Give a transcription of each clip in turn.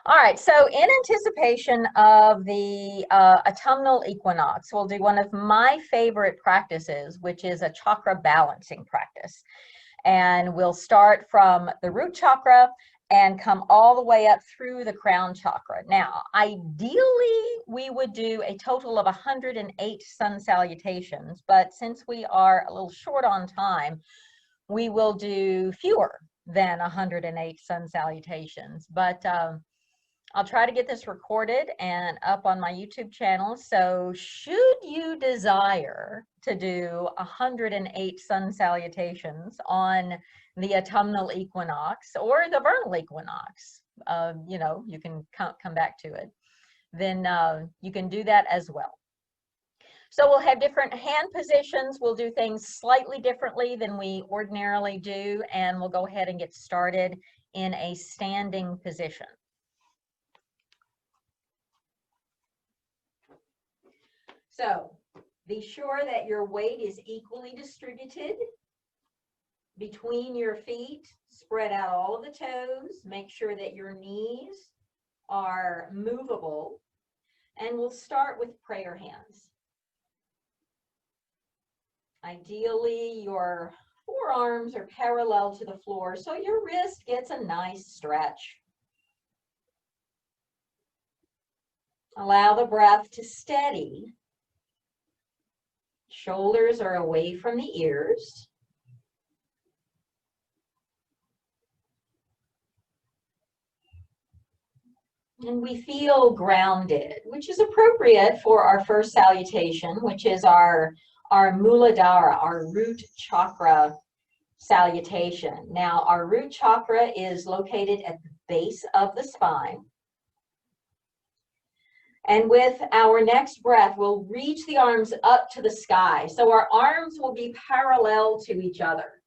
All right, so in anticipation of the autumnal equinox, we'll do one of my favorite practices, which is a chakra balancing practice. And we'll start from the root chakra and come all the way up through the crown chakra. Now, ideally, we would do a total of 108 sun salutations, but since we are a little short on time, we will do fewer than 108 sun salutations. But I'll try to get this recorded and up on my YouTube channel. So should you desire to do 108 sun salutations on the autumnal equinox or the vernal equinox, you know, you can come back to it, then you can do that as well. So we'll have different hand positions. We'll do things slightly differently than we ordinarily do, and we'll go ahead and get started in a standing position. So be sure that your weight is equally distributed between your feet. Spread out all of the toes. Make sure that your knees are movable. And we'll start with prayer hands. Ideally, your forearms are parallel to the floor, so your wrist gets a nice stretch. Allow the breath to steady. Shoulders are away from the ears. And we feel grounded, which is appropriate for our first salutation, which is our Muladhara, our root chakra salutation. Now, our root chakra is located at the base of the spine. And with our next breath, we'll reach the arms up to the sky. So our arms will be parallel to each other.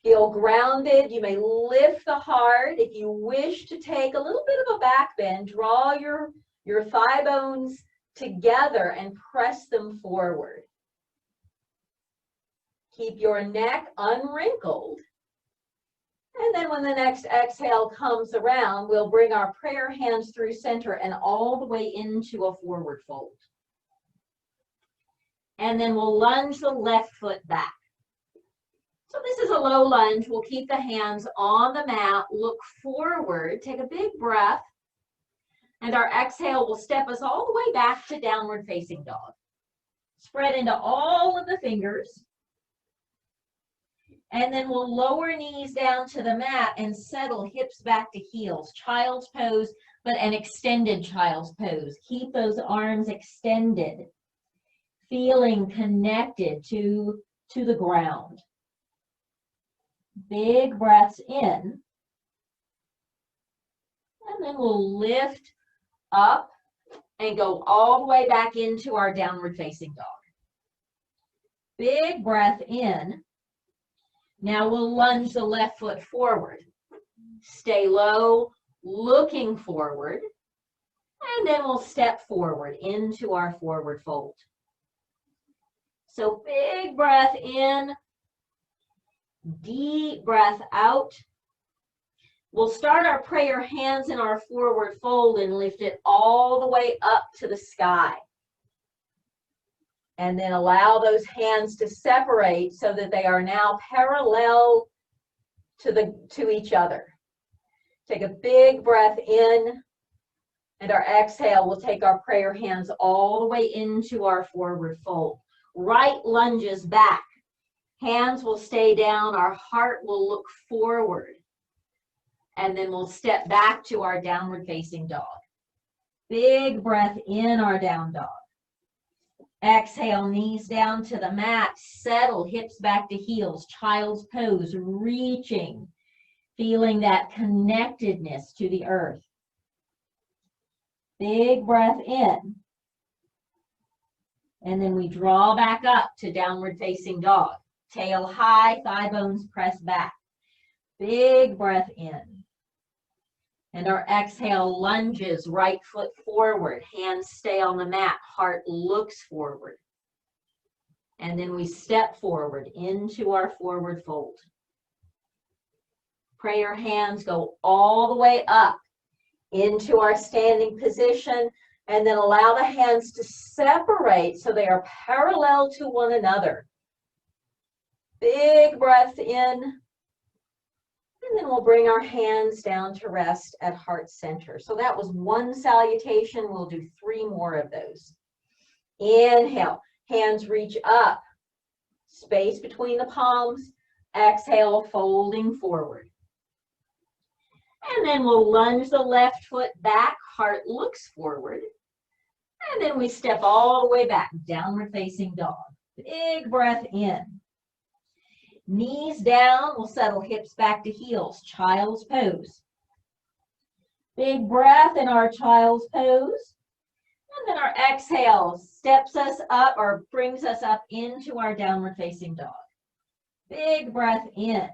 Feel grounded. You may lift the heart. If you wish to take a little bit of a back bend, draw your thigh bones together and press them forward. Keep your neck unwrinkled. And then when the next exhale comes around, we'll bring our prayer hands through center and all the way into a forward fold. And then we'll lunge the left foot back. So this is a low lunge. We'll keep the hands on the mat, look forward, take a big breath, and our exhale will step us all the way back to downward facing dog. Spread into all of the fingers. And then we'll lower knees down to the mat and settle hips back to heels. Child's pose, but an extended child's pose. Keep those arms extended, feeling connected to the ground. Big breaths in. And then we'll lift up and go all the way back into our downward facing dog. Big breath in. Now we'll lunge the left foot forward. Stay low, looking forward, and then we'll step forward into our forward fold. So big breath in, deep breath out. We'll start our prayer hands in our forward fold and lift it all the way up to the sky. And then allow those hands to separate so that they are now parallel to each other. Take a big breath in, and our exhale will take our prayer hands all the way into our forward fold. Right lunges back. Hands will stay down, our heart will look forward. And then we'll step back to our downward facing dog. Big breath in our down dog. Exhale, knees down to the mat, settle, hips back to heels, child's pose, reaching, feeling that connectedness to the earth. Big breath in. And then we draw back up to downward facing dog. Tail high, thigh bones press back. Big breath in. And our exhale lunges, right foot forward, hands stay on the mat, heart looks forward. And then we step forward into our forward fold. Prayer hands go all the way up into our standing position, and then allow the hands to separate so they are parallel to one another. Big breath in, and then we'll bring our hands down to rest at heart center. So that was one salutation. We'll do 3 more of those. Inhale, hands reach up, space between the palms. Exhale, folding forward. And then we'll lunge the left foot back, heart looks forward. And then we step all the way back, downward facing dog. Big breath in. Knees down, we'll settle hips back to heels, child's pose. Big breath in our child's pose. And then our exhale steps us up or brings us up into our downward facing dog. Big breath in.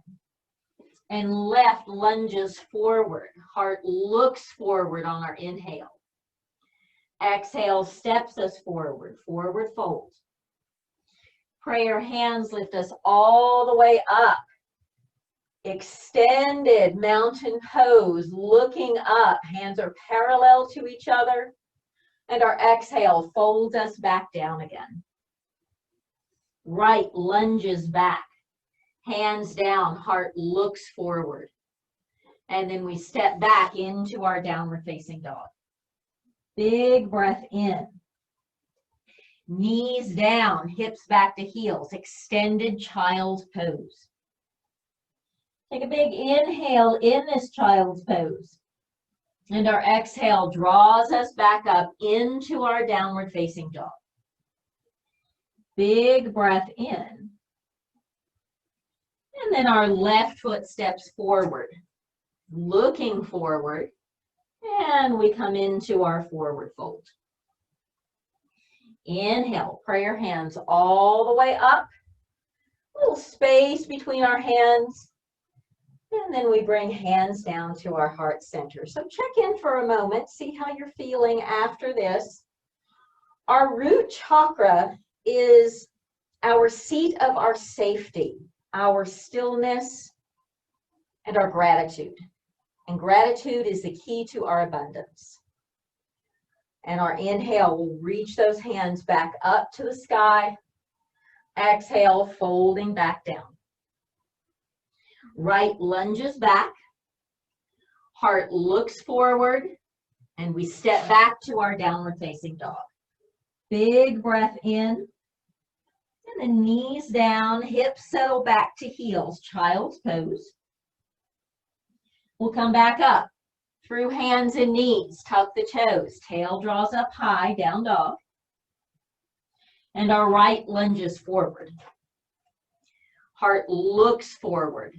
And left lunges forward. Heart looks forward on our inhale. Exhale steps us forward, forward fold. Prayer hands lift us all the way up. Extended mountain pose, looking up. Hands are parallel to each other. And our exhale folds us back down again. Right lunges back. Hands down, heart looks forward. And then we step back into our downward facing dog. Big breath in. Knees down, hips back to heels, extended child's pose. Take a big inhale in this child's pose. And our exhale draws us back up into our downward facing dog. Big breath in. And then our left foot steps forward, looking forward, and we come into our forward fold. Inhale, prayer hands all the way up, little space between our hands, and then we bring hands down to our heart center. So check in for a moment, see how you're feeling after this. Our root chakra is our seat of our safety, our stillness, and our gratitude. And gratitude is the key to our abundance. And our inhale will reach those hands back up to the sky. Exhale, folding back down. Right lunges back. Heart looks forward. And we step back to our downward facing dog. Big breath in. And the knees down, hips settle back to heels, child's pose. We'll come back up through hands and knees, tuck the toes, tail draws up high, down dog. And our right lunges forward. Heart looks forward.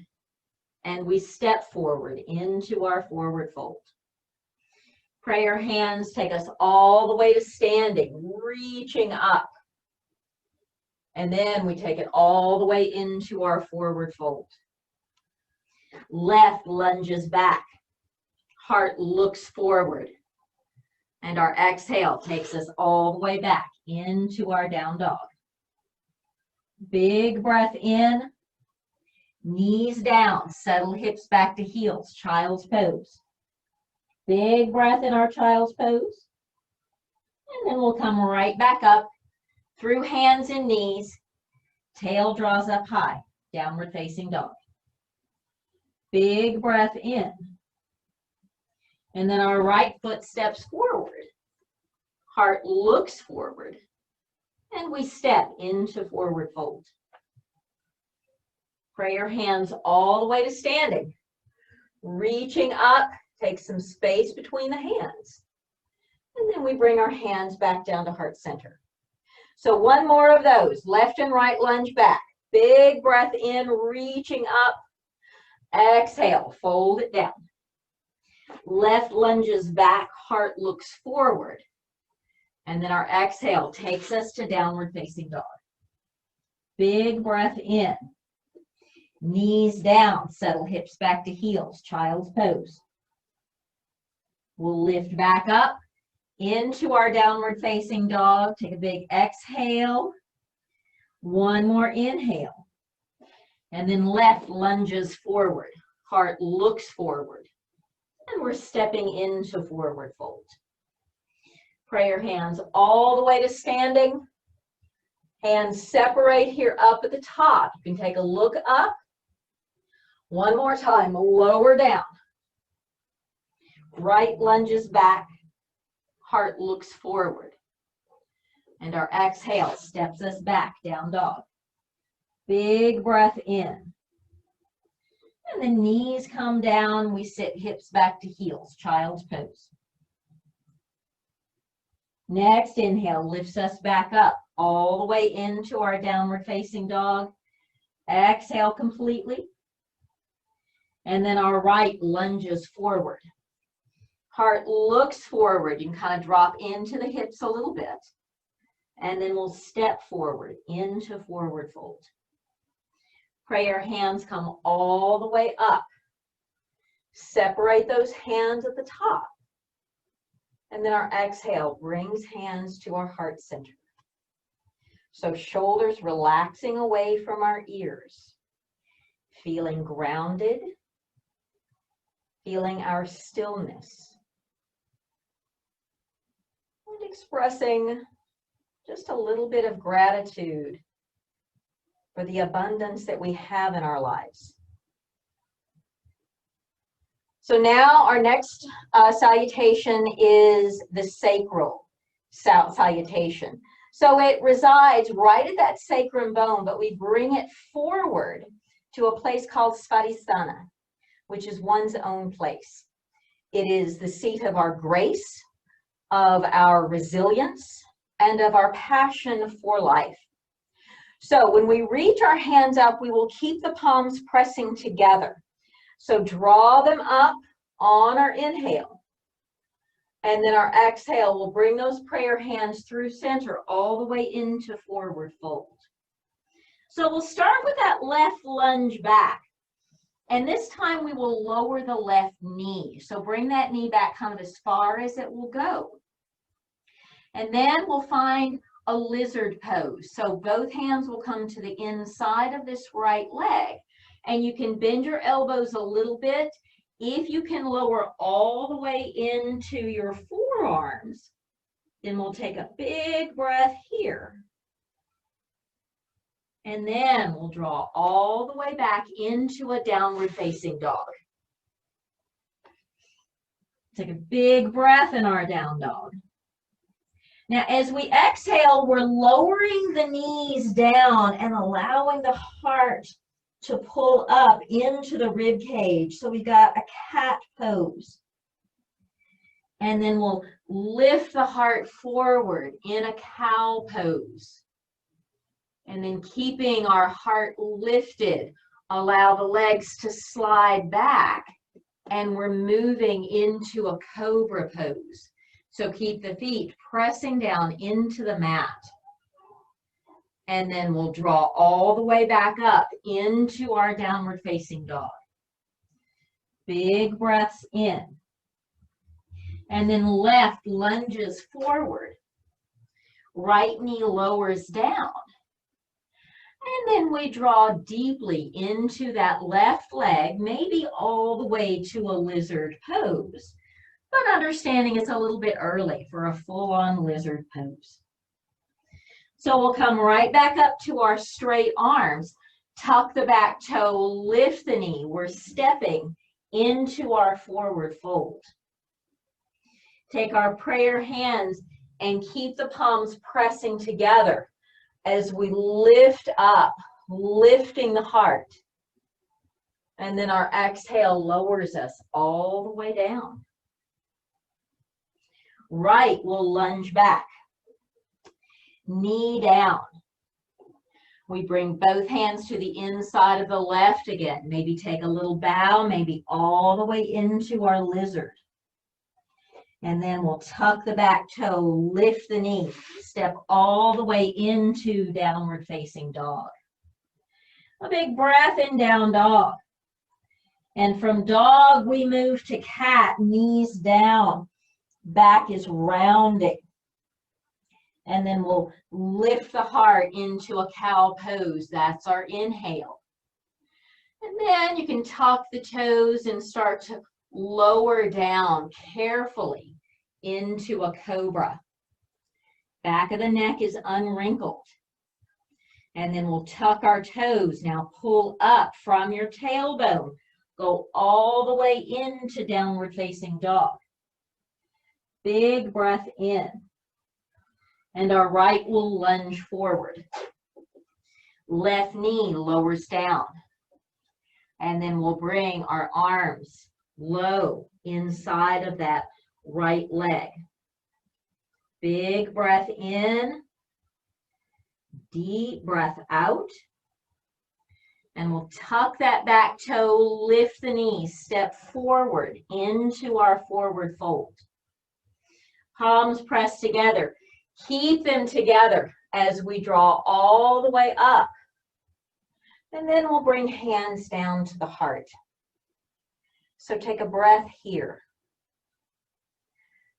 And we step forward into our forward fold. Prayer hands take us all the way to standing, reaching up. And then we take it all the way into our forward fold. Left lunges back. Heart looks forward. And our exhale takes us all the way back into our down dog. Big breath in. Knees down. Settle hips back to heels. Child's pose. Big breath in our child's pose. And then we'll come right back up through hands and knees. Tail draws up high. Downward facing dog. Big breath in. And then our right foot steps forward. Heart looks forward. And we step into forward fold. Prayer hands all the way to standing. Reaching up, take some space between the hands. And then we bring our hands back down to heart center. So one more of those. Left and right lunge back. Big breath in, reaching up. Exhale, fold it down. Left lunges back, heart looks forward. And then our exhale takes us to downward facing dog. Big breath in. Knees down, settle hips back to heels, child's pose. We'll lift back up into our downward facing dog. Take a big exhale. One more inhale. And then left lunges forward. Heart looks forward. And we're stepping into forward fold. Pray your hands all the way to standing. Hands separate here up at the top. You can take a look up. One more time, lower down. Right lunges back. Heart looks forward. And our exhale steps us back, down dog. Big breath in. And the knees come down. We sit hips back to heels, child's pose. Next inhale lifts us back up all the way into our downward facing dog. Exhale completely. And then our right lunges forward. Heart looks forward. You can kind of drop into the hips a little bit. And then we'll step forward into forward fold. Pray your hands come all the way up. Separate those hands at the top. And then our exhale brings hands to our heart center. So shoulders relaxing away from our ears. Feeling grounded. Feeling our stillness. And expressing just a little bit of gratitude for the abundance that we have in our lives. So now our next salutation is the sacral salutation. So it resides right at that sacrum bone, but we bring it forward to a place called Svadhisthana, which is one's own place. It is the seat of our grace, of our resilience, and of our passion for life. So when we reach our hands up, we will keep the palms pressing together. So draw them up on our inhale. And then our exhale will bring those prayer hands through center all the way into forward fold. So we'll start with that left lunge back. And this time we will lower the left knee. So bring that knee back kind of as far as it will go. And then we'll find a lizard pose. So both hands will come to the inside of this right leg. And you can bend your elbows a little bit. If you can lower all the way into your forearms, then we'll take a big breath here. And then we'll draw all the way back into a downward facing dog. Take a big breath in our down dog. Now, as we exhale, we're lowering the knees down and allowing the heart to pull up into the rib cage. So we've got a cat pose. And then we'll lift the heart forward in a cow pose. And then keeping our heart lifted, allow the legs to slide back. And we're moving into a cobra pose. So keep the feet pressing down into the mat. And then we'll draw all the way back up into our downward facing dog. Big breaths in. And then left lunges forward. Right knee lowers down. And then we draw deeply into that left leg, maybe all the way to a lizard pose. But understanding it's a little bit early for a full-on lizard pose. So we'll come right back up to our straight arms, tuck the back toe, lift the knee. We're stepping into our forward fold. Take our prayer hands and keep the palms pressing together as we lift up, lifting the heart. And then our exhale lowers us all the way down. Right, we'll lunge back. Knee down. We bring both hands to the inside of the left again. Maybe take a little bow, maybe all the way into our lizard. And then we'll tuck the back toe, lift the knee, step all the way into downward facing dog. A big breath in down dog. And from dog, we move to cat, knees down, back is rounding. And then we'll lift the heart into a cow pose. That's our inhale. And then you can tuck the toes and start to lower down carefully into a cobra. Back of the neck is unwrinkled. And then we'll tuck our toes. Now pull up from your tailbone. Go all the way into downward facing dog. Big breath in. And our right will lunge forward. Left knee lowers down. And then we'll bring our arms low inside of that right leg. Big breath in. Deep breath out. And we'll tuck that back toe, lift the knees, step forward into our forward fold. Palms pressed together. Keep them together as we draw all the way up. And then we'll bring hands down to the heart. So take a breath here.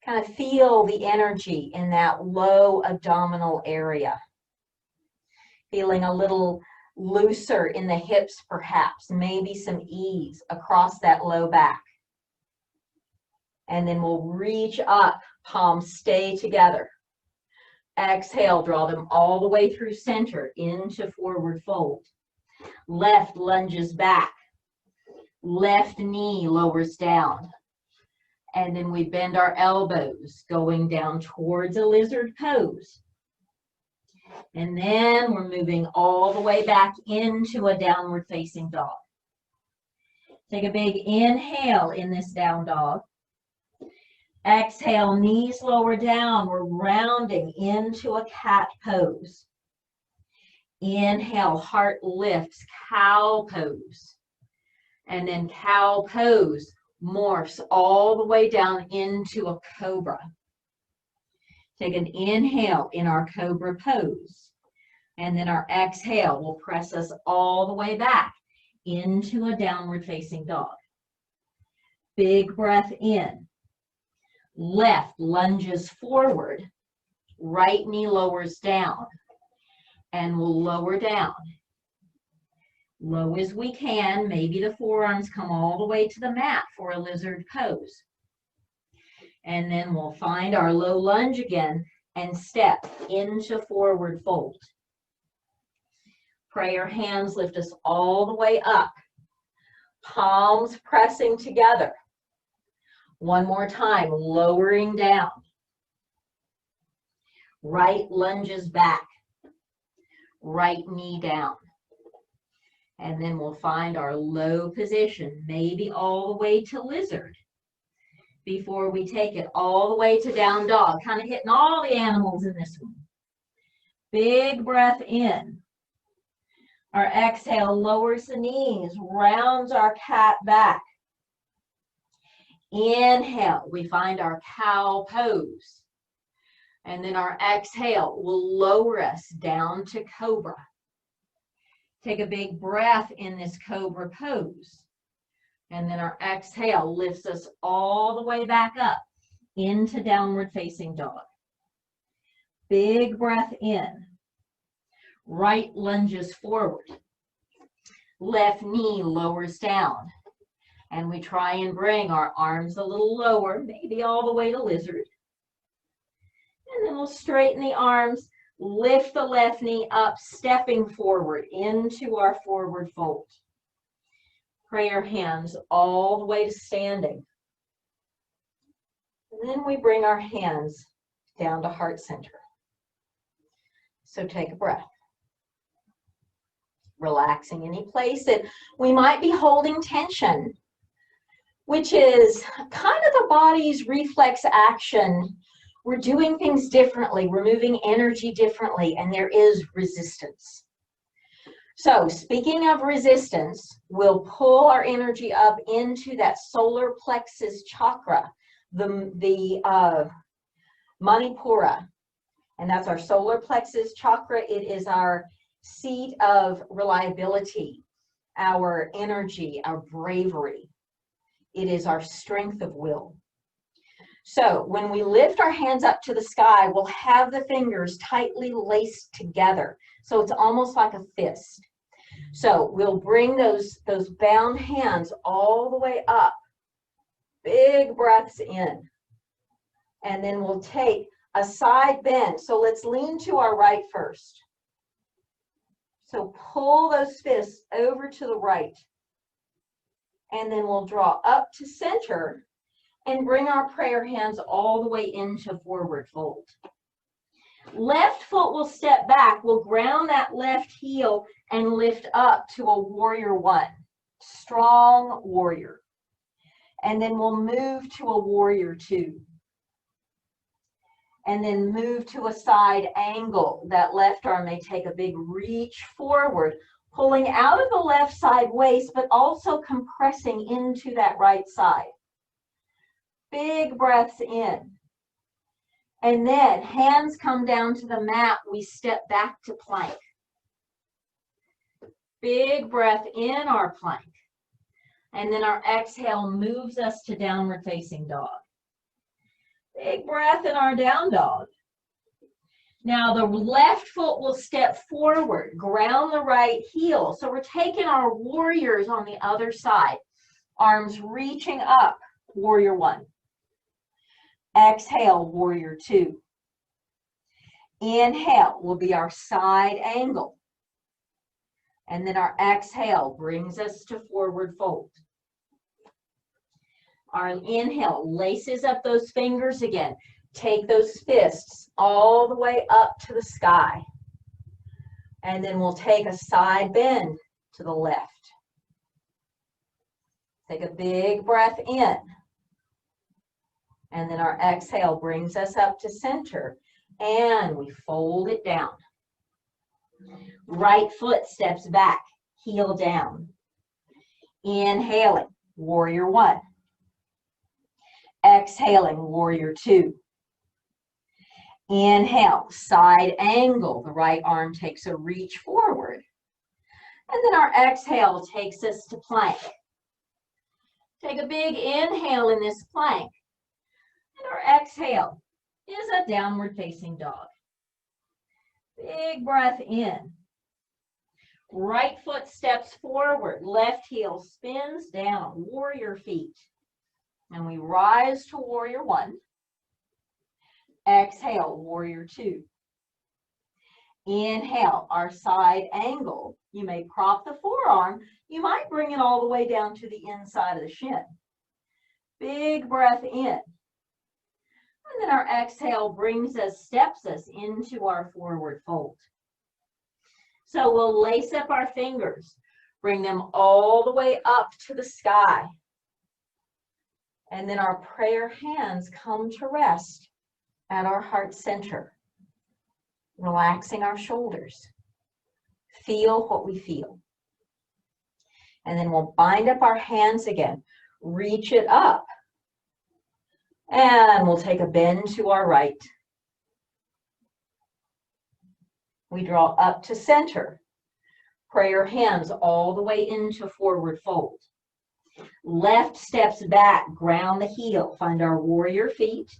Kind of feel the energy in that low abdominal area. Feeling a little looser in the hips perhaps, maybe some ease across that low back. And then we'll reach up, palms stay together. Exhale, draw them all the way through center into forward fold. Left lunges back. Left knee lowers down. And then we bend our elbows, going down towards a lizard pose. And then we're moving all the way back into a downward facing dog. Take a big inhale in this down dog. Exhale, knees lower down. We're rounding into a cat pose. Inhale, heart lifts, cow pose. And then cow pose morphs all the way down into a cobra. Take an inhale in our cobra pose. And then our exhale will press us all the way back into a downward facing dog. Big breath in. Left lunges forward. Right knee lowers down. And we'll lower down. Low as we can. Maybe the forearms come all the way to the mat for a lizard pose. And then we'll find our low lunge again and step into forward fold. Prayer hands lift us all the way up. Palms pressing together. One more time, lowering down. Right lunges back. Right knee down. And then we'll find our low position, maybe all the way to lizard, before we take it all the way to down dog, kind of hitting all the animals in this one. Big breath in. Our exhale lowers the knees, rounds our cat back. Inhale, we find our cow pose. And then our exhale will lower us down to cobra. Take a big breath in this cobra pose. And then our exhale lifts us all the way back up into downward facing dog. Big breath in. Right lunges forward. Left knee lowers down. And we try and bring our arms a little lower, maybe all the way to lizard. And then we'll straighten the arms, lift the left knee up, stepping forward into our forward fold. Prayer hands all the way to standing. And then we bring our hands down to heart center. So take a breath. Relaxing any place that we might be holding tension, which is kind of the body's reflex action. We're doing things differently. We're moving energy differently, and there is resistance. So speaking of resistance, we'll pull our energy up into that solar plexus chakra, the Manipura, and that's our solar plexus chakra. It is our seat of reliability, our energy, our bravery. It is our strength of will. So when we lift our hands up to the sky, we'll have the fingers tightly laced together. So it's almost like a fist. So we'll bring those bound hands all the way up. Big breaths in. And then we'll take a side bend. So let's lean to our right first. So pull those fists over to the right. And then we'll draw up to center and bring our prayer hands all the way into forward fold. Left foot will step back. We'll ground that left heel and lift up to a warrior one. Strong warrior. And then we'll move to a warrior two. And then move to a side angle. That left arm may take a big reach forward, pulling out of the left side waist, but also compressing into that right side. Big breaths in. And then hands come down to the mat. We step back to plank. Big breath in our plank. And then our exhale moves us to downward facing dog. Big breath in our down dog. Now the left foot will step forward, ground the right heel. So we're taking our warriors on the other side. Arms reaching up, warrior one. Exhale, warrior two. Inhale will be our side angle. And then our exhale brings us to forward fold. Our inhale laces up those fingers again. Take those fists all the way up to the sky. And then we'll take a side bend to the left. Take a big breath in. And then our exhale brings us up to center. And we fold it down. Right foot steps back, heel down. Inhaling, warrior one. Exhaling, warrior two. Inhale, side angle. The right arm takes a reach forward. And then our exhale takes us to plank. Take a big inhale in this plank. And our exhale is a downward facing dog. Big breath in. Right foot steps forward. Left heel spins down. Warrior feet. And we rise to warrior one. Exhale, warrior two. Inhale, our side angle. You may prop the forearm. You might bring it all the way down to the inside of the shin. Big breath in. And then our exhale steps us into our forward fold. So we'll lace up our fingers. Bring them all the way up to the sky. And then our prayer hands come to rest at our heart center, relaxing our shoulders. Feel what we feel. And then we'll bind up our hands again, reach it up, and we'll take a bend to our right. We draw up to center, prayer hands all the way into forward fold. Left steps back, ground the heel, find our warrior feet,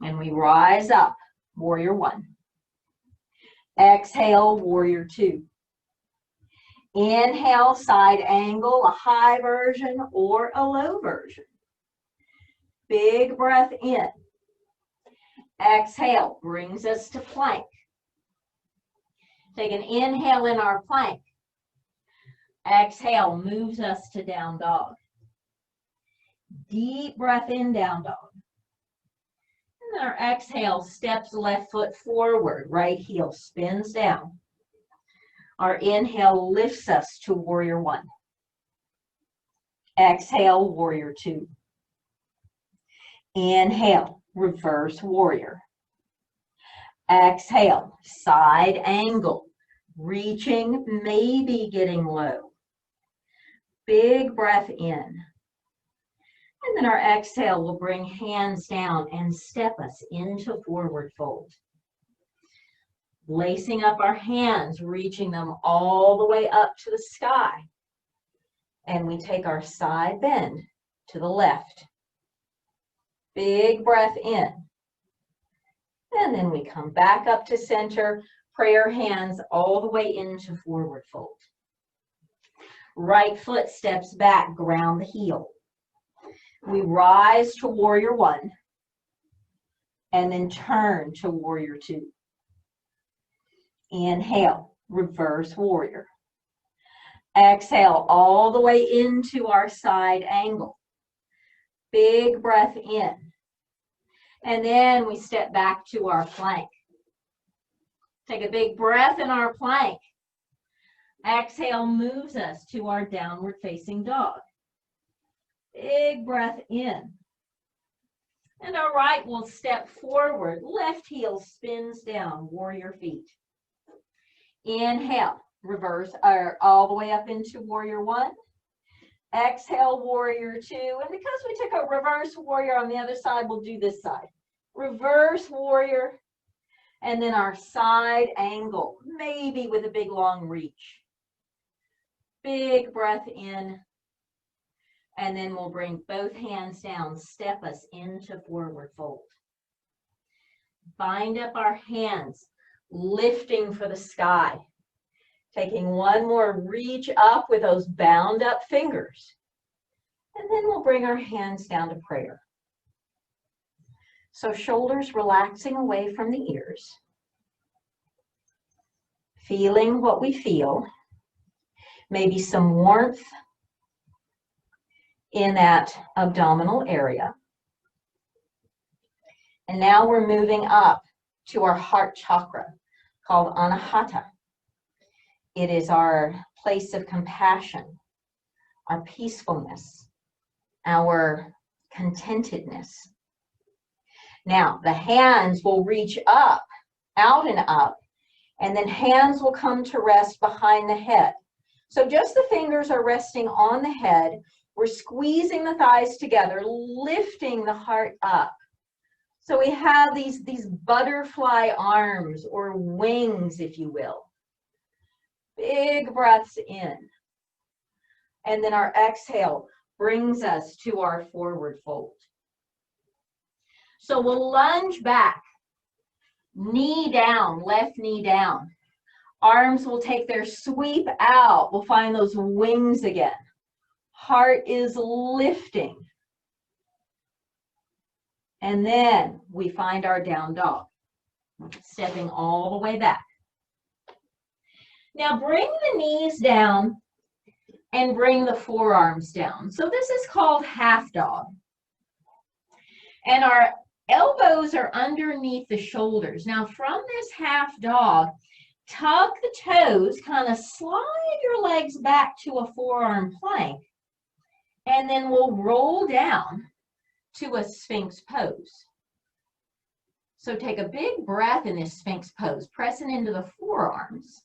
and we rise up, warrior one. Exhale, warrior two. Inhale, side angle, a high version or a low version. Big breath in. Exhale brings us to plank. Take an inhale in our plank. Exhale moves us to down dog. Deep breath in, down dog. And then our exhale steps left foot forward, right heel spins down. Our inhale lifts us to warrior one. Exhale, warrior two. Inhale, reverse warrior. Exhale, side angle, reaching, maybe getting low. Big breath in. And then our exhale will bring hands down and step us into forward fold. Lacing up our hands, reaching them all the way up to the sky. And we take our side bend to the left. Big breath in. And then we come back up to center, prayer hands all the way into forward fold. Right foot steps back, ground the heel. We rise to warrior one and then turn to warrior two. Inhale, reverse warrior. Exhale all the way into our side angle. Big breath in. And then we step back to our plank. Take a big breath in our plank. Exhale moves us to our downward facing dog. Big breath in. And our right will step forward. Left heel spins down, warrior feet. Inhale, reverse all the way up into warrior one. Exhale, warrior two. And because we took a reverse warrior on the other side, we'll do this side. Reverse warrior. And then our side angle, maybe with a big long reach. Big breath in. And then we'll bring both hands down, step us into forward fold. Bind up our hands, lifting for the sky. Taking one more reach up with those bound up fingers. And then we'll bring our hands down to prayer. So shoulders relaxing away from the ears. Feeling what we feel. Maybe some warmth in that abdominal area. And now we're moving up to our heart chakra called Anahata. It is our place of compassion, our peacefulness, our contentedness. Now the hands will reach up, out and up, and then hands will come to rest behind the head. So just the fingers are resting on the head. We're squeezing the thighs together, lifting the heart up. So we have these butterfly arms or wings, if you will. Big breaths in. And then our exhale brings us to our forward fold. So we'll lunge back, knee down, left knee down. Arms will take their sweep out. We'll find those wings again. Heart is lifting. And then we find our down dog, stepping all the way back. Now bring the knees down and bring the forearms down. So this is called half dog. And our elbows are underneath the shoulders. Now from this half dog, tuck the toes, kind of slide your legs back to a forearm plank. And then we'll roll down to a Sphinx pose. So take a big breath in this Sphinx pose, pressing into the forearms.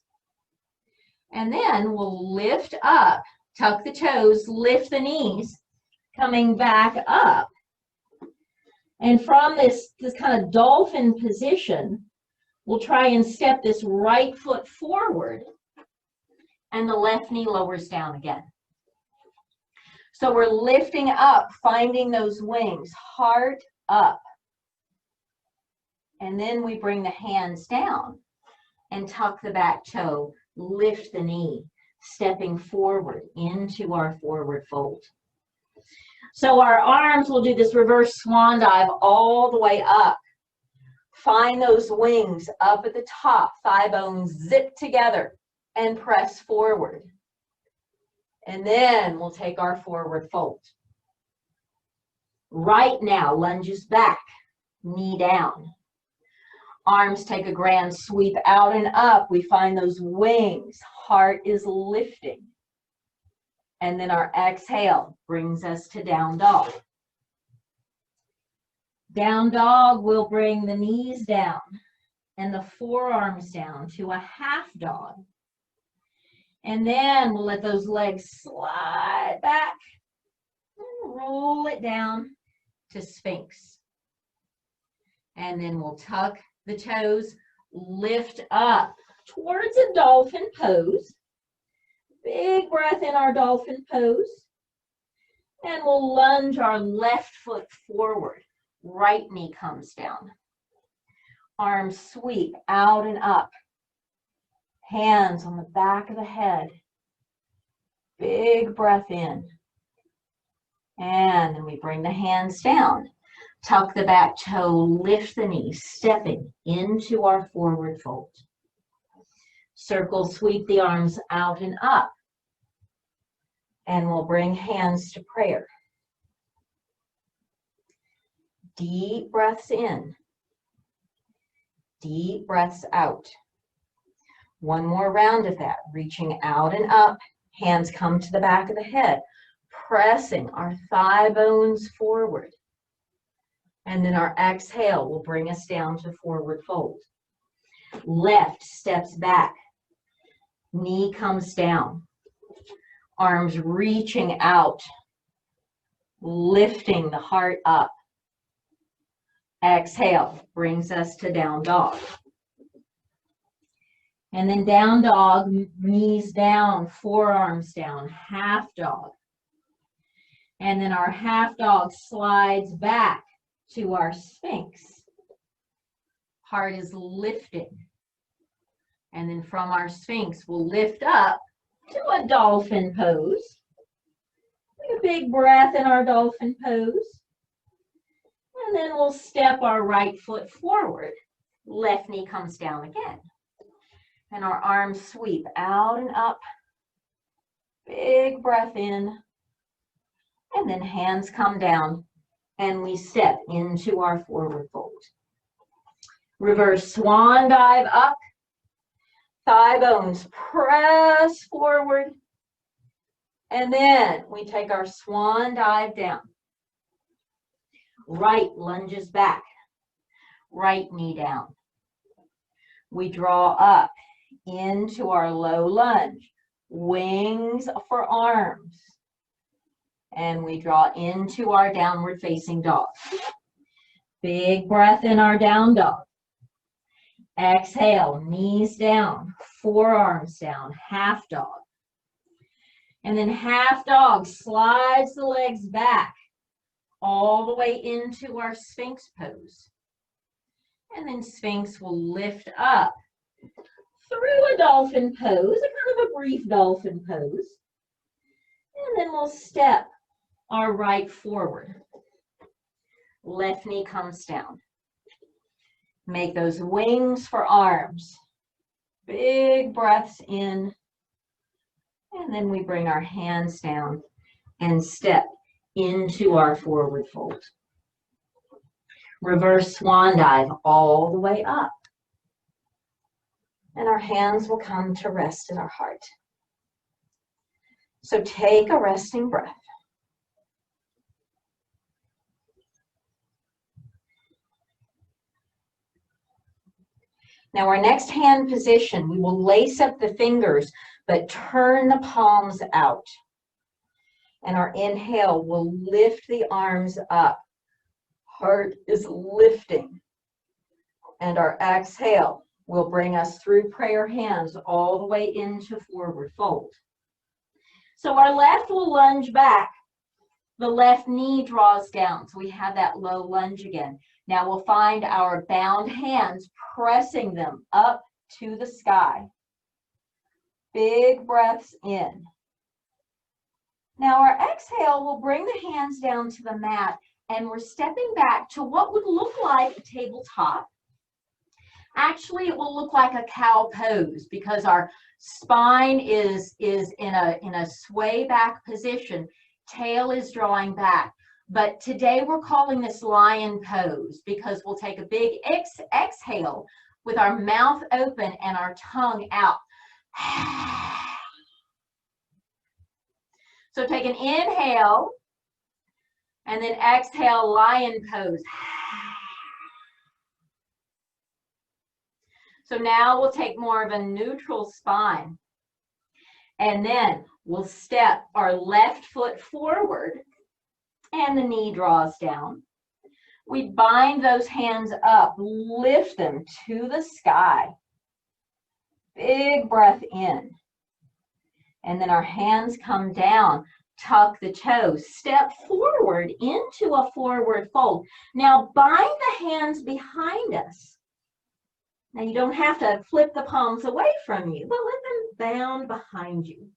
And then we'll lift up, tuck the toes, lift the knees, coming back up. And from this kind of dolphin position, we'll try and step this right foot forward, and the left knee lowers down again. So we're lifting up, finding those wings, heart up. And then we bring the hands down and tuck the back toe, lift the knee, stepping forward into our forward fold. So our arms will do this reverse swan dive all the way up. Find those wings up at the top, thigh bones zip together and press forward. And then we'll take our forward fold. Right now, lunges back, knee down. Arms take a grand sweep out and up. We find those wings. Heart is lifting. And then our exhale brings us to down dog. Down dog will bring the knees down and the forearms down to a half dog. And then we'll let those legs slide back and roll it down to Sphinx. And then we'll tuck the toes, lift up towards a dolphin pose. Big breath in our dolphin pose. And we'll lunge our left foot forward. Right knee comes down. Arms sweep out and up. Hands on the back of the head. Big breath in. And then we bring the hands down. Tuck the back toe, lift the knee, stepping into our forward fold. Circle, sweep the arms out and up. And we'll bring hands to prayer. Deep breaths in. Deep breaths out. One more round of that, reaching out and up. Hands come to the back of the head, pressing our thigh bones forward. And then our exhale will bring us down to forward fold. Left steps back. Knee comes down. Arms reaching out. Lifting the heart up. Exhale brings us to down dog. And then down dog, knees down, forearms down, half dog. And then our half dog slides back to our Sphinx. Heart is lifting. And then from our Sphinx, we'll lift up to a dolphin pose. Take a big breath in our dolphin pose. And then we'll step our right foot forward. Left knee comes down again. And our arms sweep out and up. Big breath in. And then hands come down. And we step into our forward fold. Reverse swan dive up. Thigh bones press forward. And then we take our swan dive down. Right lunges back. Right knee down. We draw up into our low lunge. Wings for arms. And we draw into our downward facing dog. Big breath in our down dog. Exhale, knees down, forearms down, half dog. And then half dog slides the legs back all the way into our Sphinx pose. And then Sphinx will lift up through a dolphin pose, a kind of a brief dolphin pose. And then we'll step our right forward. Left knee comes down. Make those wings for arms. Big breaths in. And then we bring our hands down and step into our forward fold. Reverse swan dive all the way up. And our hands will come to rest in our heart. So take a resting breath. Now our next hand position, we will lace up the fingers, but turn the palms out. And our inhale will lift the arms up. Heart is lifting. And our exhale will bring us through prayer hands all the way into forward fold. So our left will lunge back. The left knee draws down. So we have that low lunge again. Now we'll find our bound hands, pressing them up to the sky. Big breaths in. Now our exhale will bring the hands down to the mat, and we're stepping back to what would look like a tabletop. Actually, it will look like a cow pose because our spine is in a sway back position. Tail is drawing back. But today we're calling this lion pose because we'll take a big exhale with our mouth open and our tongue out. So take an inhale and then exhale, lion pose. So now we'll take more of a neutral spine. And then we'll step our left foot forward and the knee draws down. We bind those hands up, lift them to the sky. Big breath in. And then our hands come down, tuck the toes, step forward into a forward fold. Now bind the hands behind us. Now you don't have to flip the palms away from you, but let them bound behind you.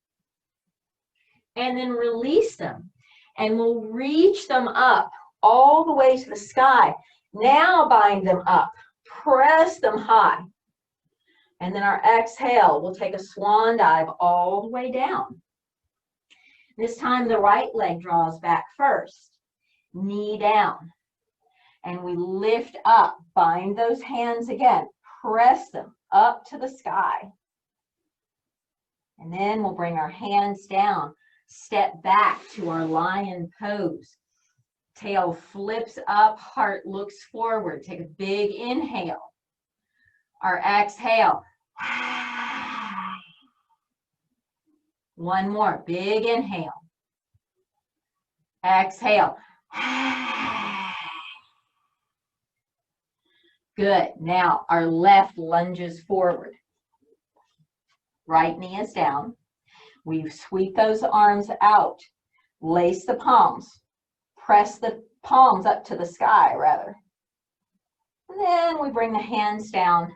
And then release them. And we'll reach them up all the way to the sky. Now bind them up, press them high. And then our exhale, we'll take a swan dive all the way down. This time the right leg draws back first, knee down. And we lift up, bind those hands again, press them up to the sky. And then we'll bring our hands down, step back to our lion pose. Tail flips up, heart looks forward. Take a big inhale. Our exhale. One more, big inhale. Exhale. Good. Now our left lunges forward. Right knee is down. We sweep those arms out. Lace the palms. Press the palms up to the sky, rather. And then we bring the hands down.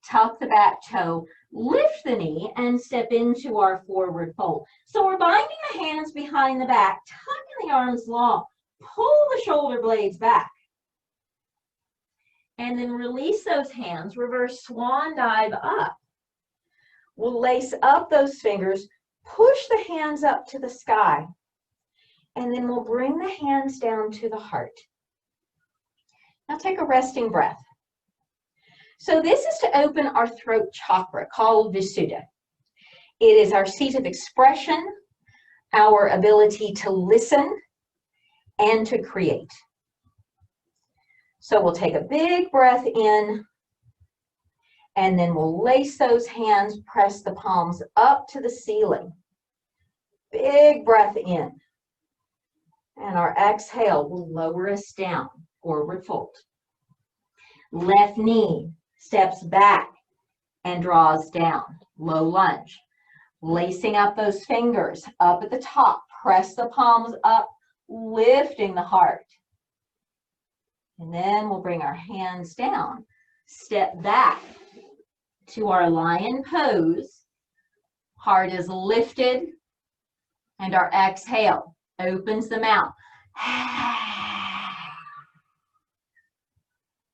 Tuck the back toe. Lift the knee and step into our forward fold. So we're binding the hands behind the back, tucking the arms long. Pull the shoulder blades back. And then release those hands, reverse swan dive up. We'll lace up those fingers, push the hands up to the sky, and then we'll bring the hands down to the heart. Now take a resting breath. So this is to open our throat chakra called Visuddha. It is our seat of expression, our ability to listen and to create. So we'll take a big breath in, and then we'll lace those hands, press the palms up to the ceiling. Big breath in. And our exhale will lower us down, forward fold. Left knee steps back and draws down, low lunge. Lacing up those fingers up at the top, press the palms up, lifting the heart. And then we'll bring our hands down, step back to our lion pose. Heart is lifted, and our exhale opens the mouth.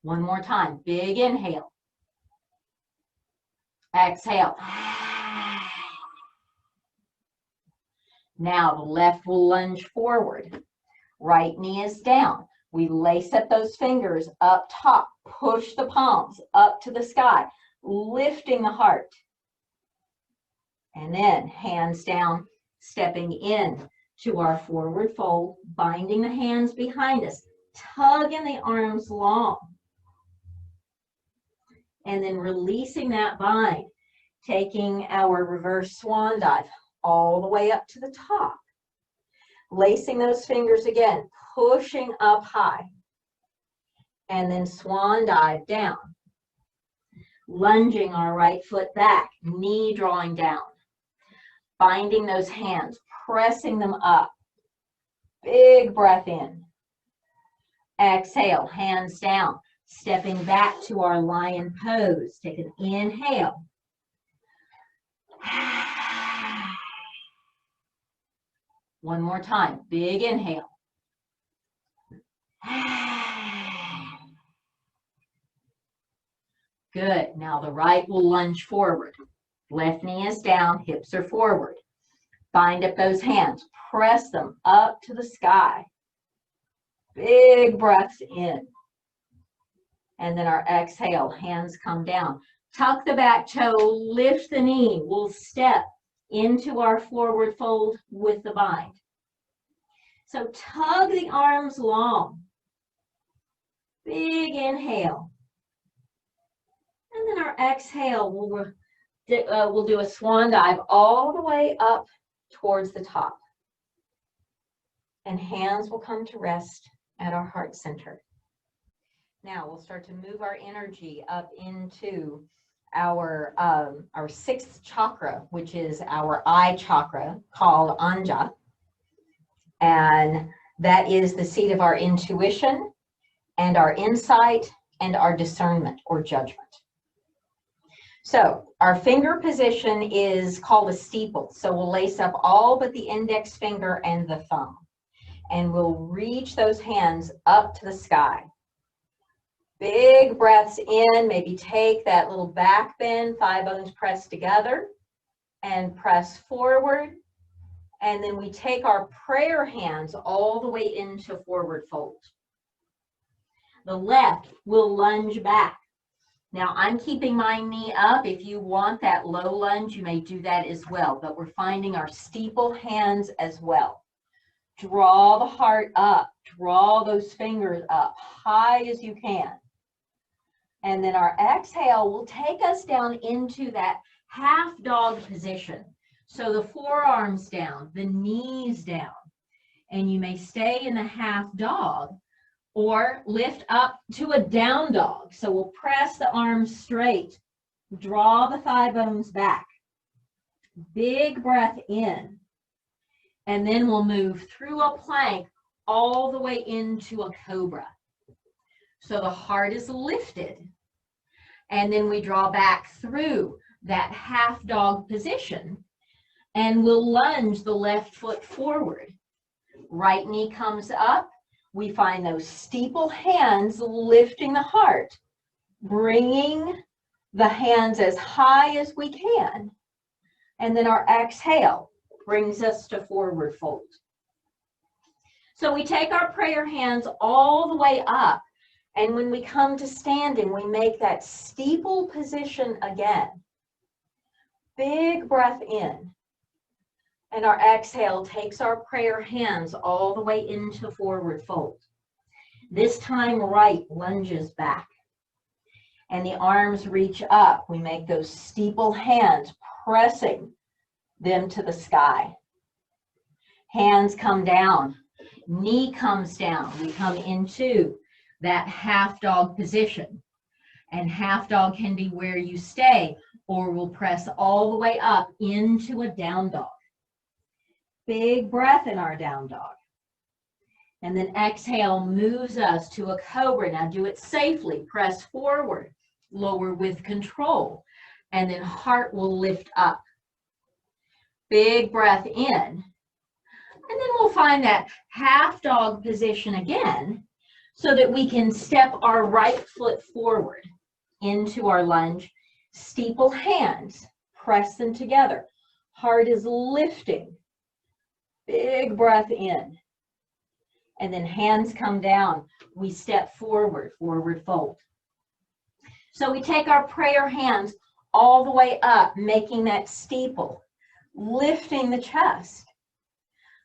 One more time, big inhale. Exhale. Now the left will lunge forward. Right knee is down. We lace up those fingers up top, push the palms up to the sky, lifting the heart. And then hands down, stepping in to our forward fold, binding the hands behind us, tugging the arms long. And then releasing that bind, taking our reverse swan dive all the way up to the top. Lacing those fingers again, pushing up high. And then swan dive down. Lunging our right foot back, knee drawing down. Binding those hands, pressing them up. Big breath in. Exhale, hands down. Stepping back to our lion pose. Take an inhale. One more time. Big inhale. Good. Now the right will lunge forward. Left knee is down, hips are forward. Bind up those hands. Press them up to the sky. Big breaths in. And then our exhale, hands come down. Tuck the back toe, lift the knee. We'll step into our forward fold with the bind. So tug the arms long. Big inhale. And then our exhale, we'll do a swan dive all the way up towards the top. And hands will come to rest at our heart center. Now we'll start to move our energy up into our sixth chakra, which is our eye chakra called Anja. And that is the seat of our intuition and our insight and our discernment or judgment. So our finger position is called a steeple. So we'll lace up all but the index finger and the thumb. and we'll reach those hands up to the sky. Big breaths in, maybe take that little back bend, thigh bones pressed together, and press forward. And then we take our prayer hands all the way into forward fold. The left will lunge back. Now I'm keeping my knee up. If you want that low lunge, you may do that as well, but we're finding our steeple hands as well. Draw the heart up, draw those fingers up high as you can. And then our exhale will take us down into that half dog position. So the forearms down, the knees down, and you may stay in the half dog or lift up to a down dog. So we'll press the arms straight, draw the thigh bones back, big breath in, and then we'll move through a plank all the way into a cobra. So the heart is lifted, and then we draw back through that half dog position, and we'll lunge the left foot forward. Right knee comes up. We find those steeple hands lifting the heart, bringing the hands as high as we can. And then our exhale brings us to forward fold. So we take our prayer hands all the way up. And when we come to standing, we make that steeple position again. Big breath in. And our exhale takes our prayer hands all the way into forward fold. This time, right lunges back. And the arms reach up. We make those steeple hands, pressing them to the sky. Hands come down. Knee comes down. We come into that half dog position. And half dog can be where you stay, or we'll press all the way up into a down dog. Big breath in our down dog. And then exhale moves us to a cobra. Now do it safely. Press forward, lower with control, and then heart will lift up. Big breath in. And then we'll find that half dog position again so that we can step our right foot forward into our lunge. Steeple hands, press them together. Heart is lifting. Big breath in. And then hands come down. We step forward, forward fold. So we take our prayer hands all the way up, making that steeple, lifting the chest,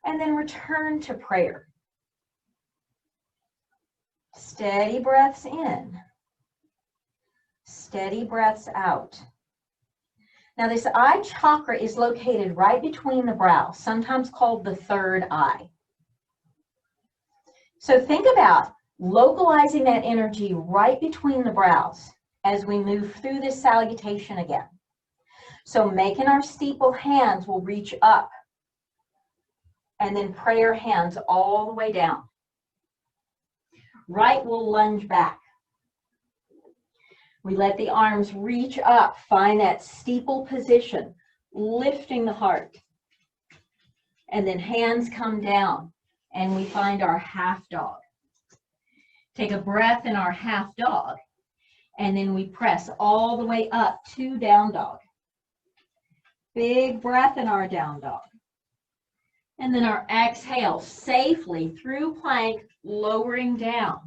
and then return to prayer. Steady breaths in. Steady breaths out. Now this eye chakra is located right between the brows, sometimes called the third eye. So think about localizing that energy right between the brows as we move through this salutation again. So making our steeple hands will reach up, and then prayer hands all the way down. Right will lunge back. We let the arms reach up, find that steeple position, lifting the heart. And then hands come down, and we find our half dog. Take a breath in our half dog, and then we press all the way up to down dog. Big breath in our down dog. And then our exhale safely through plank, lowering down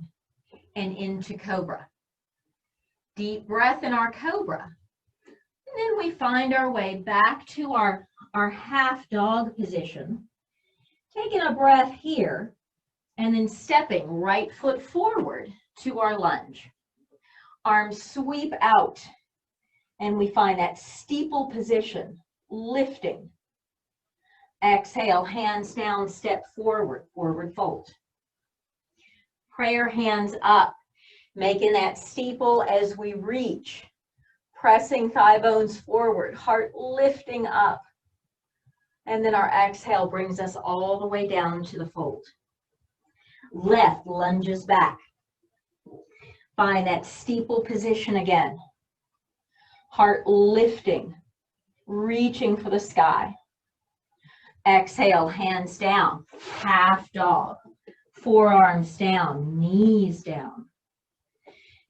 and into cobra. Deep breath in our cobra. And then we find our way back to our half dog position. Taking a breath here and then stepping right foot forward to our lunge. Arms sweep out and we find that steeple position, lifting. Exhale, hands down, step forward, forward fold. Prayer hands up, making that steeple as we reach, pressing thigh bones forward, heart lifting up. And then our exhale brings us all the way down to the fold. Left lunges back. Find that steeple position again. Heart lifting, reaching for the sky. Exhale, hands down, half dog. Forearms down, knees down.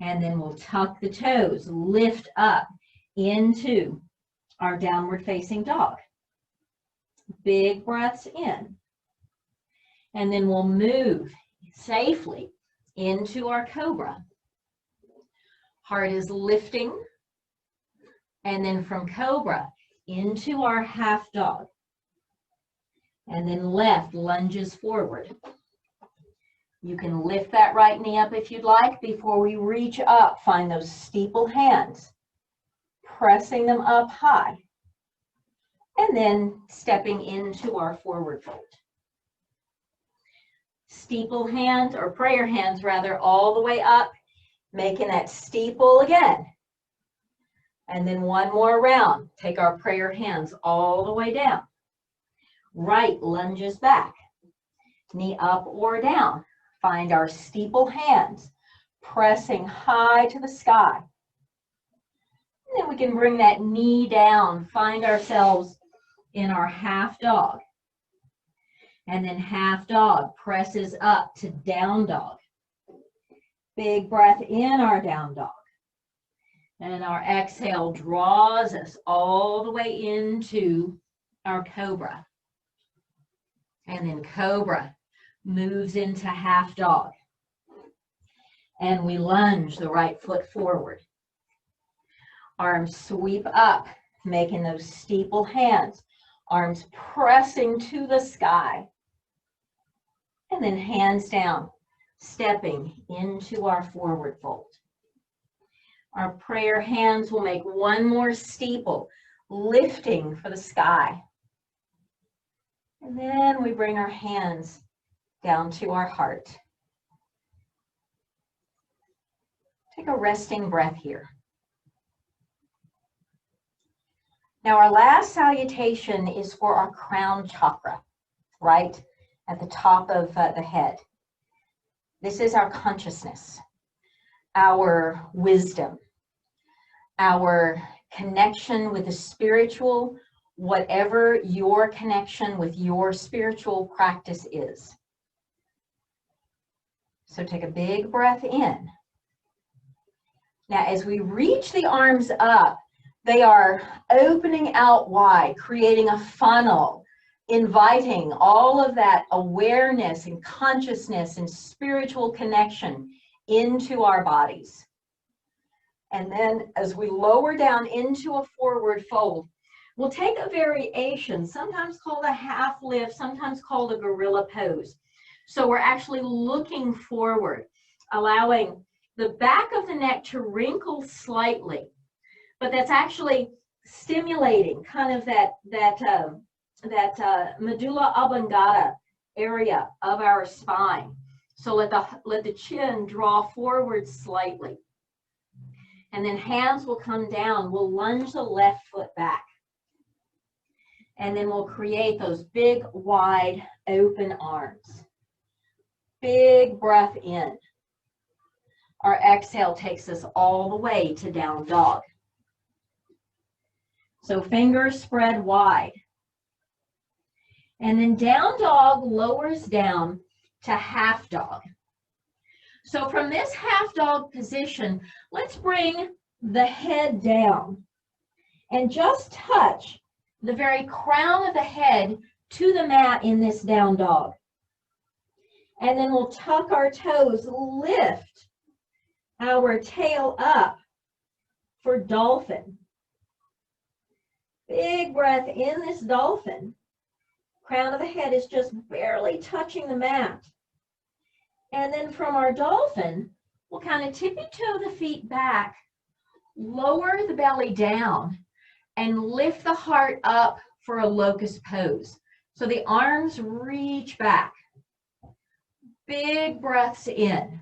And then we'll tuck the toes, lift up into our downward facing dog. Big breaths in. And then we'll move safely into our cobra. Heart is lifting. And then from cobra into our half dog. And then left lunges forward. You can lift that right knee up if you'd like. Before we reach up, find those steeple hands, pressing them up high. And then stepping into our forward fold. Steeple hands, or prayer hands rather, all the way up, making that steeple again. And then one more round. Take our prayer hands all the way down. Right lunges back. Knee up or down. Find our steeple hands, pressing high to the sky. And then we can bring that knee down, find ourselves in our half dog. And then half dog presses up to down dog. Big breath in our down dog. And our exhale draws us all the way into our cobra. And then cobra moves into half dog. And we lunge the right foot forward. Arms sweep up, making those steeple hands. Arms pressing to the sky. And then hands down, stepping into our forward fold. Our prayer hands will make one more steeple, lifting for the sky. And then we bring our hands down to our heart. Take a resting breath here. Now our last salutation is for our crown chakra, right at the top of the head. This is our consciousness, our wisdom, our connection with the spiritual, whatever your connection with your spiritual practice is. So take a big breath in. Now, as we reach the arms up, they are opening out wide, creating a funnel, inviting all of that awareness and consciousness and spiritual connection into our bodies. And then as we lower down into a forward fold, we'll take a variation, sometimes called a half lift, sometimes called a gorilla pose. So we're actually looking forward, allowing the back of the neck to wrinkle slightly, but that's actually stimulating kind of that medulla oblongata area of our spine. So let the chin draw forward slightly. And then hands will come down. We'll lunge the left foot back. And then we'll create those big, wide, open arms. Big breath in. Our exhale takes us all the way to down dog. So fingers spread wide. And then down dog lowers down to half dog. So from this half dog position, let's bring the head down and just touch the very crown of the head to the mat in this down dog. And then we'll tuck our toes, lift our tail up for dolphin. Big breath in this dolphin. Crown of the head is just barely touching the mat. And then from our dolphin, we'll kind of tippy-toe the feet back, lower the belly down, and lift the heart up for a locust pose. So the arms reach back. Big breaths in.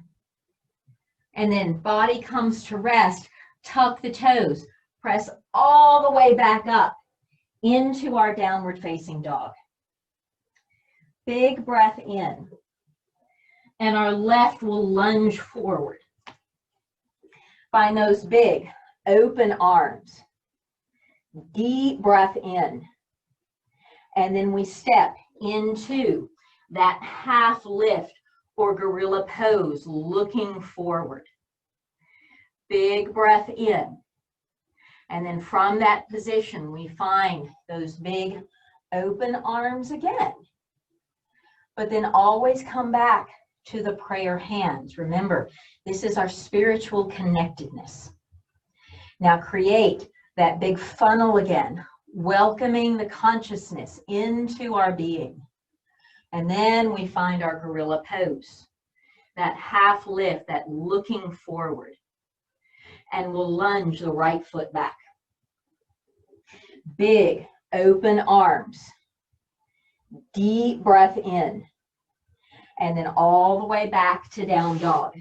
And then body comes to rest. Tuck the toes. Press all the way back up into our downward facing dog. Big breath in. And our left will lunge forward. Find those big open arms. Deep breath in. And then we step into that half lift or gorilla pose, looking forward. Big breath in. And then from that position, we find those big open arms again. But then always come back to the prayer hands. Remember, this is our spiritual connectedness. Now create that big funnel again, welcoming the consciousness into our being. And then we find our gorilla pose, that half lift, that looking forward. And we'll lunge the right foot back. Big open arms. Deep breath in. And then all the way back to down dog.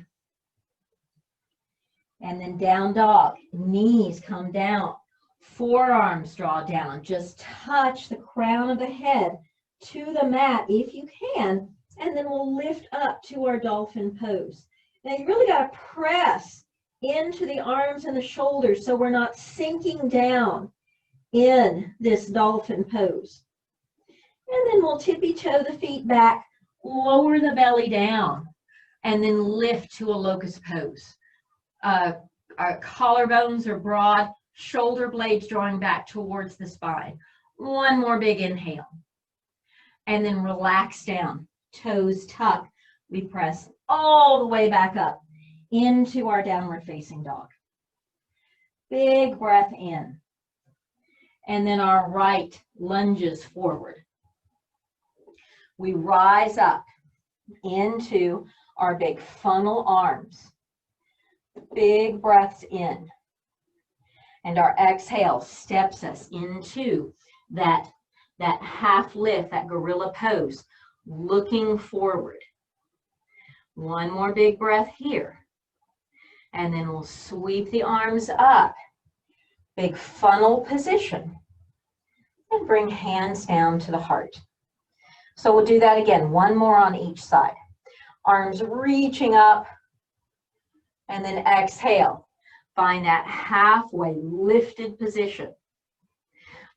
And then down dog. Knees come down. Forearms draw down. Just touch the crown of the head to the mat if you can. And then we'll lift up to our dolphin pose. Now you really got to press into the arms and the shoulders so we're not sinking down in this dolphin pose. And then we'll tippy toe the feet back, lower the belly down, and then lift to a locust pose. Our collarbones are broad, shoulder blades drawing back towards the spine. One more big inhale. And then relax down, toes tuck. We press all the way back up into our downward facing dog. Big breath in. And then our right lunges forward. We rise up into our big funnel arms. Big breaths in. And our exhale steps us into that half lift, that gorilla pose, looking forward. One more big breath here. And then we'll sweep the arms up. Big funnel position. And bring hands down to the heart. So we'll do that again. One more on each side. Arms reaching up. And then exhale. Find that halfway lifted position.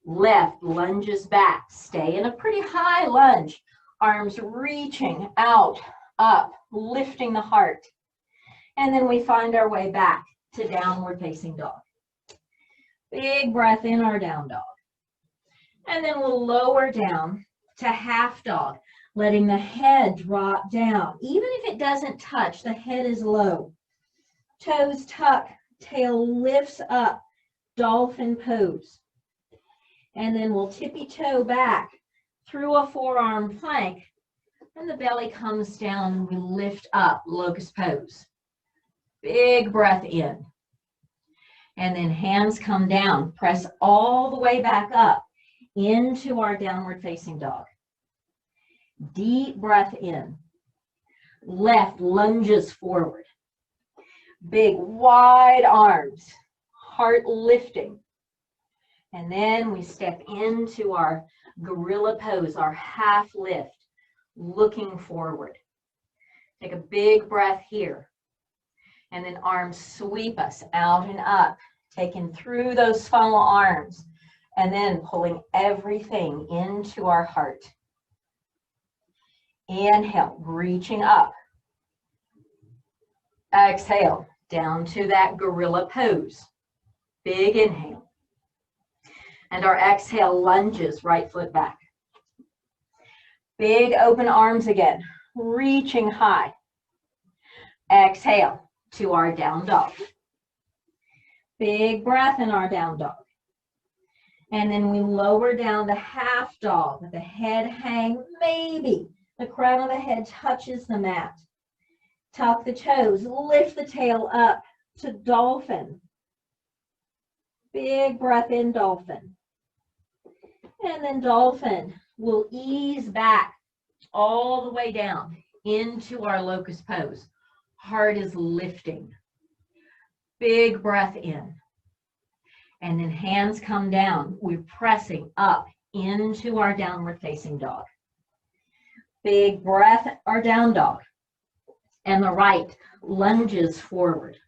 Left lunges back. Stay in a pretty high lunge. Arms reaching out, up, lifting the heart. And then we find our way back to downward facing dog. Big breath in our down dog. And then we'll lower down to half dog, letting the head drop down. Even if it doesn't touch, the head is low. Toes tuck, tail lifts up, dolphin pose. And then we'll tippy toe back through a forearm plank. And the belly comes down and we lift up, locust pose. Big breath in. And then hands come down. Press all the way back up into our downward facing dog. Deep breath in. Left lunges forward. Big wide arms. Heart lifting. And then we step into our gorilla pose, our half lift, looking forward. Take a big breath here. And then arms sweep us out and up, taking through those funnel arms, and then pulling everything into our heart. Inhale, reaching up. Exhale, down to that gorilla pose. Big inhale. And our exhale lunges, right foot back. Big open arms again, reaching high. Exhale to our down dog. Big breath in our down dog. And then we lower down the half dog. The head hang, maybe the crown of the head touches the mat. Tuck the toes, lift the tail up to dolphin. Big breath in, dolphin. And then dolphin will ease back all the way down into our locust pose. Heart is lifting. Big breath in. And then hands come down. We're pressing up into our downward facing dog. Big breath, our down dog. And the right lunges forward.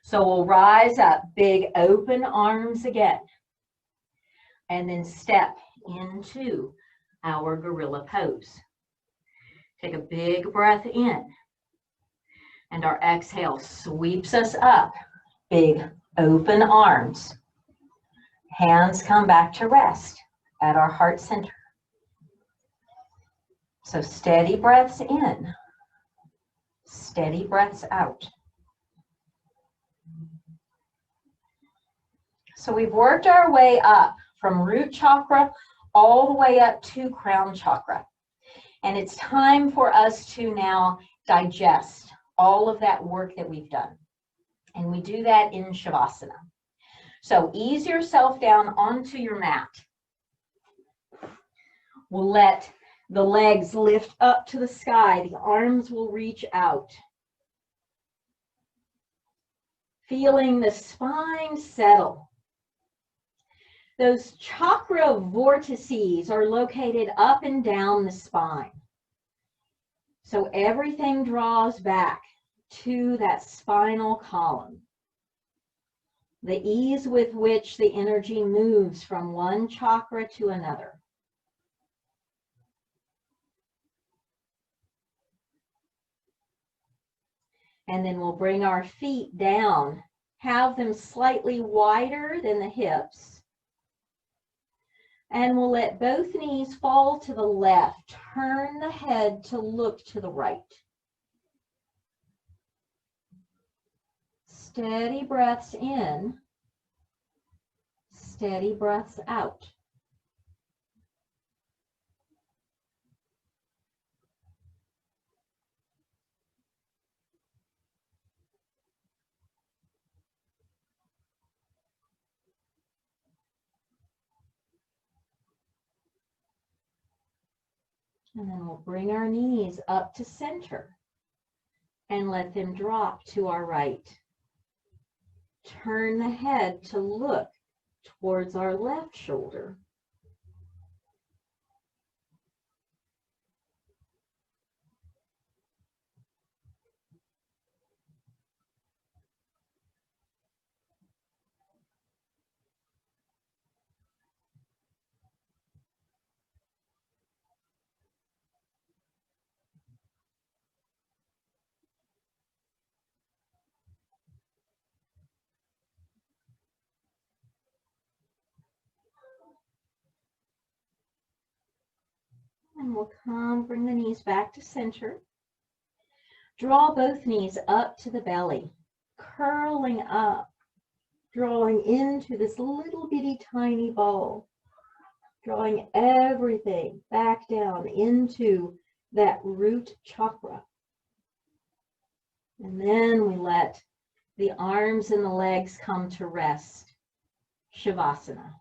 So we'll rise up, big open arms again. And then step into our gorilla pose. Take a big breath in. And our exhale sweeps us up. Big open arms. Hands come back to rest at our heart center. So steady breaths in, steady breaths out. So we've worked our way up from root chakra all the way up to crown chakra. And it's time for us to now digest all of that work that we've done. And we do that in Shavasana. So ease yourself down onto your mat. We'll let the legs lift up to the sky. The arms will reach out. Feeling the spine settle. Those chakra vortices are located up and down the spine. So everything draws back to that spinal column. The ease with which the energy moves from one chakra to another. And then we'll bring our feet down, have them slightly wider than the hips. And we'll let both knees fall to the left. Turn the head to look to the right. Steady breaths in, steady breaths out. And then we'll bring our knees up to center and let them drop to our right. Turn the head to look towards our left shoulder. And we'll bring the knees back to center. Draw both knees up to the belly, curling up, drawing into this little bitty tiny ball, drawing everything back down into that root chakra. And then we let the arms and the legs come to rest, Shavasana.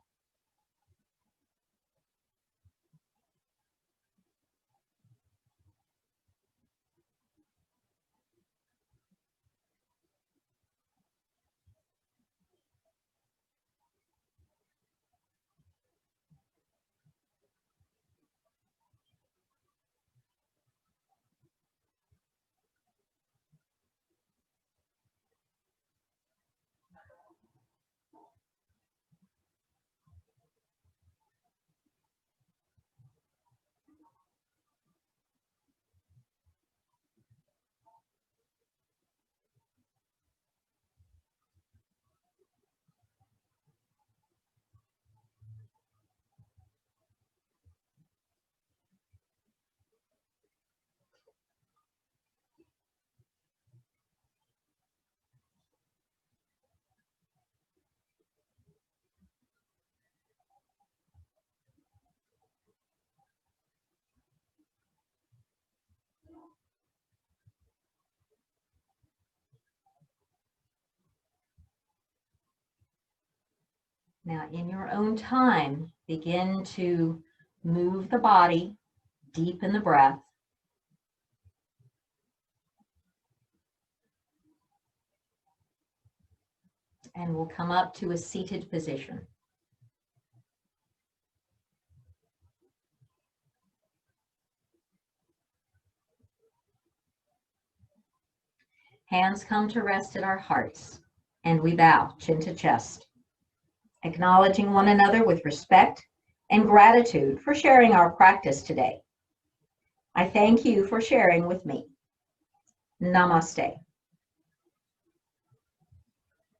Now, in your own time, begin to move the body, deepen the breath. And we'll come up to a seated position. Hands come to rest at our hearts, and we bow, chin to chest, acknowledging one another with respect and gratitude for sharing our practice today. I thank you for sharing with me. Namaste.